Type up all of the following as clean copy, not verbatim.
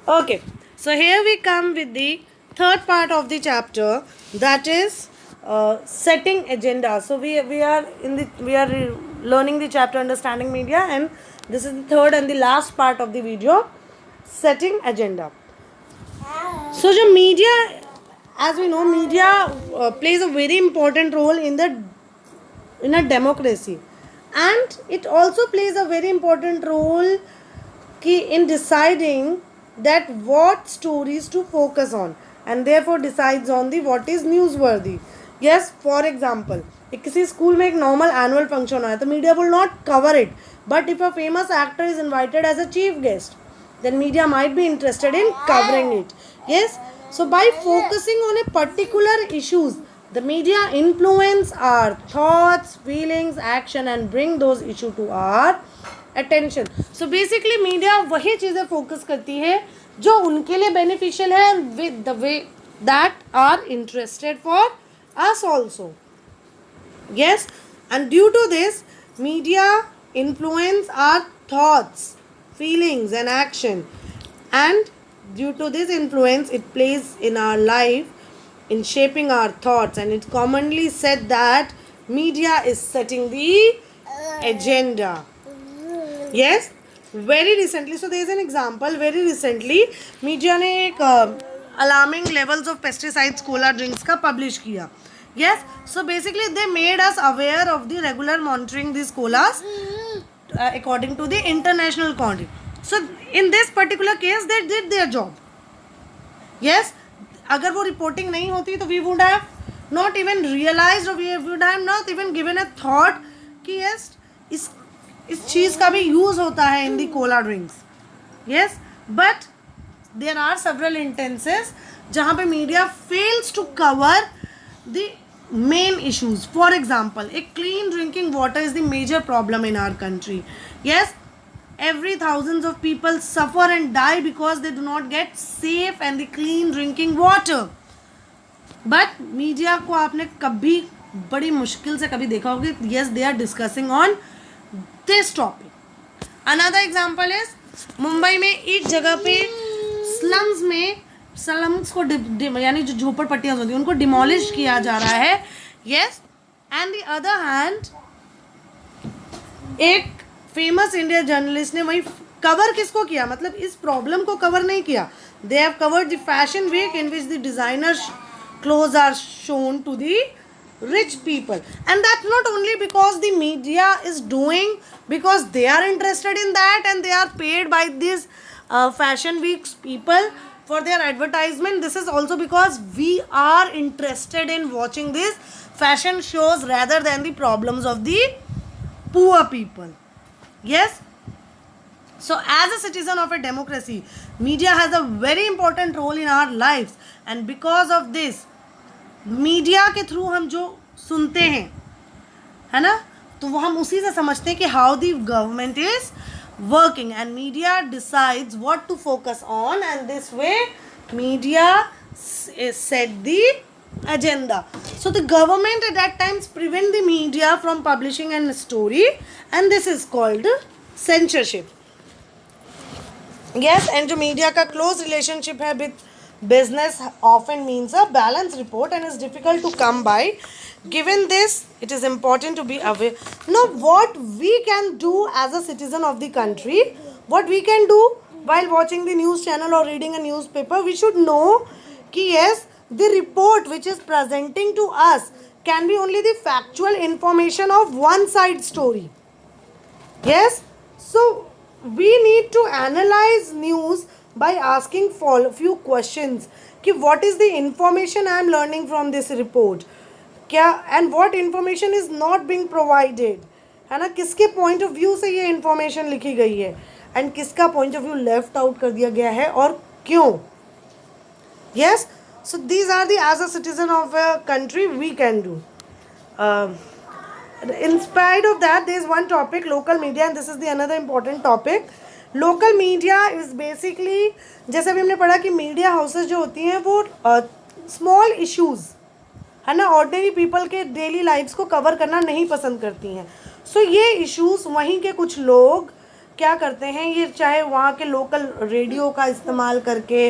Okay, so here we come with the third part of the chapter, that is setting agenda. So we are learning the chapter understanding media, and this is the third and the last part of the video, setting agenda. So the media, as we know, media plays a very important role in a democracy, and it also plays a very important role in deciding that what stories to focus on, and therefore decides on the what is newsworthy. Yes, for example, if किसी school में एक normal annual function हो है तो media will not cover it, but if a famous actor is invited as a chief guest, then media might be interested in covering it. Yes, so by focusing on a particular issues, the media influence our thoughts, feelings, action and bring those issue to our attention. So basically media वही चीज़ें focus करती है जो उनके लिए beneficial है, with the way that are interested for us also. Yes, and due to this, media influence our thoughts, feelings and action, and due to this influence it plays in our life in shaping our thoughts, and it's commonly said that media is setting the agenda. Yes, very recently, so there is an example, very recently media ने एक alarming levels of pesticides cola drinks का publish किया. Yes, so basically they made us aware of the regular monitoring these colas according to the international quantity. So in this particular case they did their job. Yes, अगर वो reporting नहीं होती तो we would have not even realized, or we would have not even given a thought कि yes इस चीज़ का भी use होता है in the cola drinks. Yes, but there are several instances जहाँ पे media fails to cover the main issues. For example, a clean drinking water is the major problem in our country. Yes, every thousands of people suffer and die because they do not get safe and the clean drinking water. But media को आपने कभी बड़ी मुश्किल से कभी देखा होगा, yes they are discussing on this topic. Another example is Mumbai में एक जगह पे स्लम्स को यानी जो झोपड़पट्टियाँ होती हैं उनको डिमोलिश किया जा रहा है. Yes, and the other hand एक फेमस इंडिया जर्नलिस्ट ने वही कवर किसको किया, मतलब इस प्रॉब्लम को कवर नहीं किया. They have covered the fashion week in which the designer clothes are shown to the rich people, and that's not only because the media is doing, because they are interested in that and they are paid by these fashion weeks people for their advertisement. This is also because we are interested in watching these fashion shows rather than the problems of the poor people. Yes, so as a citizen of a democracy, media has a very important role in our lives, and because of this media के through हम जो सुनते हैं है ना, तो वो हम उसी से समझते हैं कि how the government is working, and media decides what to focus on, and this way media set the agenda. So the government at that times prevent the media from publishing a story, and this is called censorship. Yes, and जो media का close relationship है with business often means a balanced report and is difficult to come by. Given this, it is important to be aware. Now, what we can do as a citizen of the country, what we can do while watching the news channel or reading a newspaper, we should know कि yes, the report which is presenting to us can be only the factual information of one side story. Yes, so we need to analyze news by asking few questions कि what is the information I am learning from this report, क्या and what information is not being provided, है ना, किसके point of view से ये information लिखी गई है and किसका point of view left out कर दिया गया है और क्यों. Yes, so these are the, as a citizen of a country we can do. In spite of that, there is one topic, local media, and this is the another important topic. Local media is basically, जैसे अभी हमने पढ़ा कि media houses जो होती हैं वो small issues है ना, ऑर्डिनरी पीपल के डेली लाइफ्स को कवर करना नहीं पसंद करती हैं. सो ये इश्यूज़ वहीं के कुछ लोग क्या करते हैं ये, चाहे वहाँ के लोकल रेडियो का इस्तेमाल करके,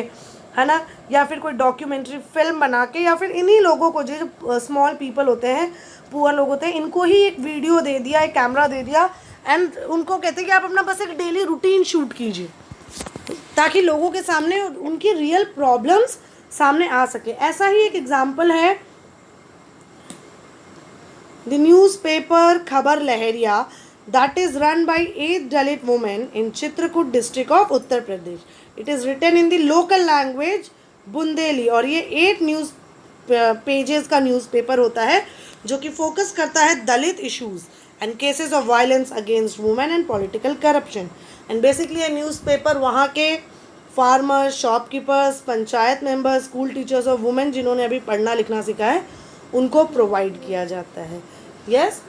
है ना, या फिर कोई डॉक्यूमेंट्री फिल्म बना के, या फिर इन्हीं लोगों को जो स्मॉल पीपल होते हैं, पुअर लोग होते हैं, इनको ही एक वीडियो दे दिया, एक कैमरा दे दिया, एंड उनको कहते हैं कि आप अपना बस एक डेली रूटीन शूट कीजिए, ताकि लोगों के सामने उनकी रियल प्रॉब्लम्स सामने आ सके। ऐसा ही एक एग्जाम्पल है द न्यूज़पेपर खबर लहरिया that is run by 8 Dalit women in Chitrakoot district of Uttar Pradesh. It is written in the local language Bundeli, और ये 8 न्यूज़ पेजेस का न्यूज़पेपर होता है जो कि फोकस करता है Dalit issues and cases of violence against women and political corruption. And basically ये न्यूज़पेपर वहाँ के farmers, shopkeepers, panchayat members, school teachers और वुमेन जिन्होंने अभी पढ़ना लिखना सीखा है उनको प्रोवाइड किया जाता है। Yes,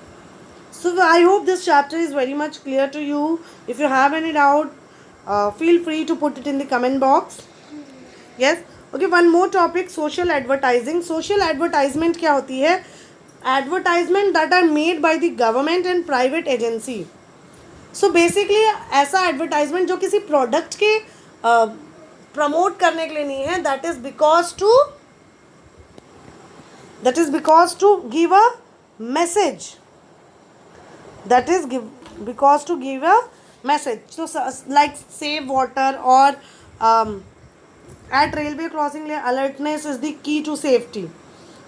so I hope this chapter is very much clear to you. If you have any doubt, feel free to put it in the comment box. Yes, okay, one more topic, social advertising. Social advertisement क्या होती है? Advertisement that are made by the government and private agency. So basically ऐसा advertisement जो किसी product के promote करने के लिए नहीं है, that is because to give a message. That is because to give a message. So like save water or at railway crossing alertness is the key to safety.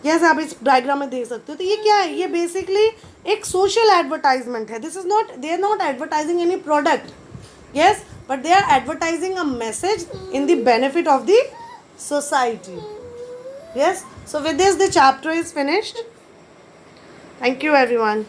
Yes, आप इस diagram में देख सकते हो। तो ये क्या है? ये बेसिकली एक सोशल एडवर्टाइजमेंट है। This is not, they are not advertising any product, yes, but they are advertising a message in the benefit of the society. Yes, so with this the chapter is finished. Thank you everyone.